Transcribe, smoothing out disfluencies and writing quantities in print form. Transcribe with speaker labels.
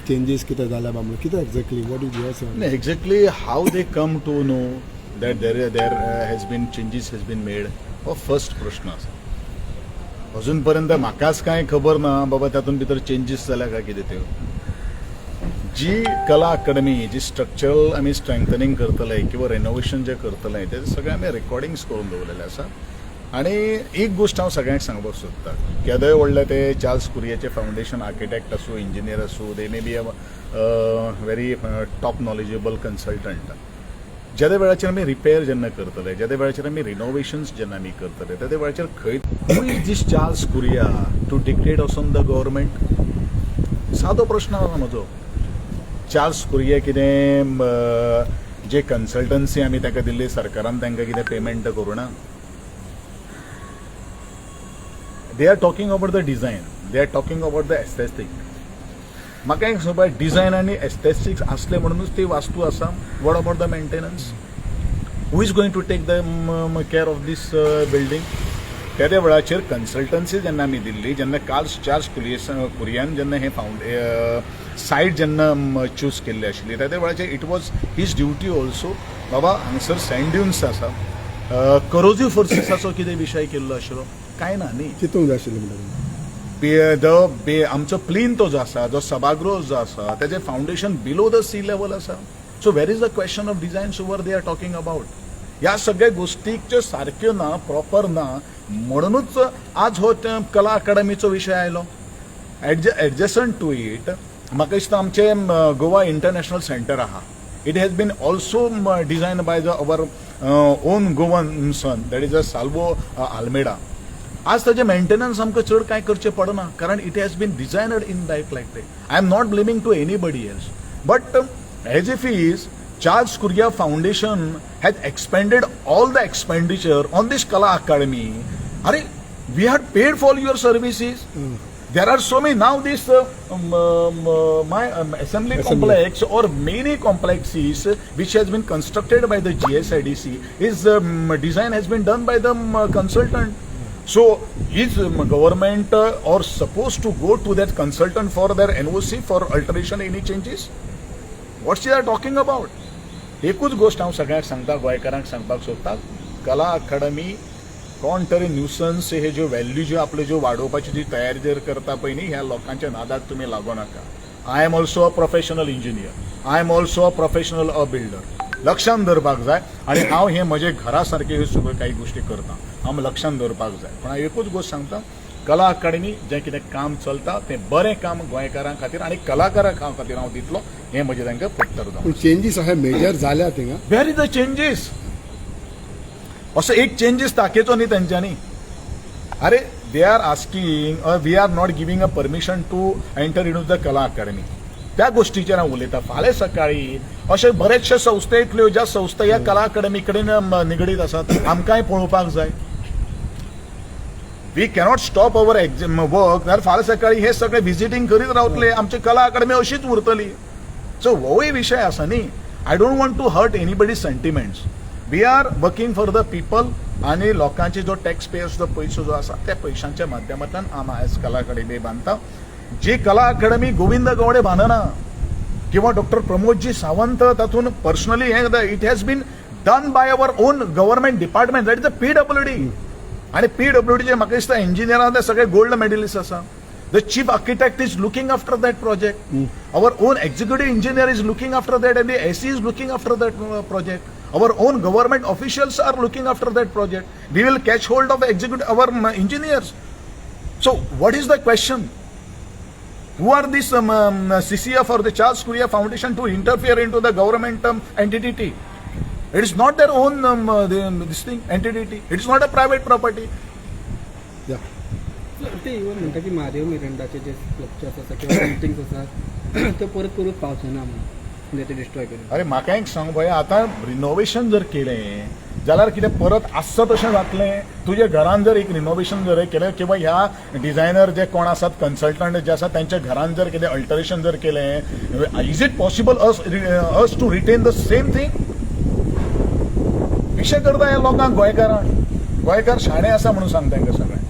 Speaker 1: Changes कितें जाल्या बाबा कितें exactly what is your sense?
Speaker 2: Exactly how they come to know that there has been changes has been made हो first प्रश्न आसा. अजून पर्यंत म्हाकाच कांय खबर ना बाबा तातूंत भितर चेंजीस जाल्या काय कितें त्यो. जी कला अकादमी जी स्ट्रक्चरल आमी स्ट्रेंथनिंग करतले किंवा रेनोवेशन जे करतले ते सगळे आमी रेकॉर्डिंग्स करून दवरलेले आसा. आणि एक गोष्ट हांव सगळ्यांक सांगपाक सोदतां, केदोय व्हडले ते चार्ल्स कुरियाचे फावंडेशन आर्किटेक्ट आसूं इंजिनियर आसूं they may be a very top knowledgeable consultant. ज्या वेळाचेर आमी रिपेर जेन्ना करतले, ज्या वेळाचेर आमी रिनोवेशन्स जेन्ना आमी करतले, त्या वेळाचेर खंय who is this Charles Correa to dictate on the government? सादो प्रश्न आसा म्हजो. चार्ल्स कुरिया कितें जे कन्सल्टन्सी आमी ताका दिल्ली सरकारान तांकां कितें पेमेंट करूं ना? They are talking about the design. They are talking about the aesthetic. म्हाका एक सांग डिझायन आनी एस्थेटिक्स असले म्हणूनच ती वास्तू आसा. What about the maintenance? Who is going to take the care of this building? त्या वेळाचेर कन्सल्टन्सी जेन्ना आमी दिल्ली, जेन्ना चार्ल्स कुरियान जेन्ना हे सायट जेन्ना चूज केल्ली आशिल्ली, त्या वेळाचेर it was his duty also बाबा हांगसर सँड ड्युन्स आसा, करोजिव्ह फोर्सीसाचो कितें विशय केल्लो आशिल्लो? काय ना न्ही.
Speaker 1: चिंतूंक जाय आशिल्लें
Speaker 2: म्हणटा आमचो प्लेन तो जो आसा, जो सभागृह जो आसा, तेजें foundation below the sea level आसा. So where is the question of designs over they are talking about? ह्या सगळ्या गोष्टीच्यो सारक्यो ना, प्रॉपर ना, म्हणूनच आज हो कला अकादमीचो विशय आयलो. एडजस्टंट टू इट म्हाका दिसता आमचें गोवा इंटरनॅशनल सेंटर आहा. It has been also design by the our own Goan son, that is a Salvo Almeida. आज ताजे मेंटेनन्स आमकां चड कांय करचें पडना, कारण it has been designed in like ते. I am not blaming to anybody else, but as if is Charles Correa foundation has expended all the expenditure on this Kala Akademi. अरे we had paid for your services. There are so many now. This my assembly complex or many complexes which has been constructed by the GSIDC is design has been done by the consultant. So is government or supposed to go to that consultant for their NOC for alteration any changes? What they are talking about? एकूच गोष्ट हांव सगळ्यांक सांगता, गोंयकारांक सांगपाक सोदता, कला अकादमी कोण तरी न्यूसन्स हे ज्यो व्हॅल्यू ज्यो आपल्यो ज्यो वाडोवपाची जी तयारी जर करता पळय न्ही, ह्या लोकांच्या नादाक तुमी लागो नाका. I am also a professional engineer, I am also a professional builder. लक्षांत दवरपाक जाय. आणि हांव हे म्हजे घरा सारके ह्यो सगळ्यो काही गोश्टी करता, हांव लक्षांत दवरपाक जाय. पूण हांव एकूच गोश्ट सांगता, कला अकादमी जें कितें काम चलता तें बरें काम गोंयकारां खातीर आनी कलाकारां खातीर हांव दितलो, हें म्हजें तांकां पत्तर जावन.
Speaker 1: चेंजीस अशे मेजर जाल्या थिंगा?
Speaker 2: Where is the changes? असो एक चेंजीस दाखयचो न्ही तेंच्यांनी. अरे they are asking we are not giving a permission to enter in the Kala Academy. त्या गोष्टीचेर हांव उलयतां. फाल्यां सकाळी अशे बरेचशे संस्था येतल्यो ज्या संस्था ह्या कला अकादमी कडेन निगडीत आसात. आमकांय पळोवपाक जाय. We cannot stop our work. जाल्यार फाल्यां सकाळी हे सगळे व्हिजिटींग करीत रावतले, आमची कला अकादमी अशीच उरतली. सो होय विशय आसा न्ही. I don't want to hurt anybody sentiments. We are working for the people आणि लोकांचे जो टॅक्स पेयर्सचो पयसो जो आसा त्या पयशांच्या माध्यमांतल्यान आमी आयज कला अकादमी बांदता. जी कला अकादमी गोविंद गवडे बांदना किंवा डॉक्टर प्रमोदजी सावंत तातूंत पर्सनली हे it has been done by our own government department, that is the PWD. आणि PWDचे म्हाका दिसता इंजिनियरां ते सगळे गोल्ड मेडलिस्ट आसा. The chief architect is looking after that project. Our own executive engineer is looking after that, and the SE is looking after that project. Our own government officials are looking after that project. We will catch hold of our engineers. So what is the question? Who are this CCF or the Charles Kuria Foundation to interfere into the government entity? It is not their own this thing entity. It is not a private property.
Speaker 1: Yeah.
Speaker 3: ते even म्हणटा की महादेव मिरंडाचे जे structures आसा किंवा paintings आसा ते परत करूंक पावचना म्हणजे ते डिस्ट्रॉय करून.
Speaker 2: अरे म्हाका एक सांग भया, आतां रिनोवेशन जर केलें जाल्यार कितें परत आसता तशें जातलें? तुज्या घरान जर एक रिनोवेशन जर केलें किंवा ह्या डिझायनर जे कोण आसात कन्सल्टंट जे आसात त्यांच्या घरान जर कितें अल्टरेशन जर केलें, is it possible us to retain the same thing? विशय करता ह्या लोकांक गोंयकारांक. गोंयकार शाणे आसा म्हणून सांगता तांकां सगळें.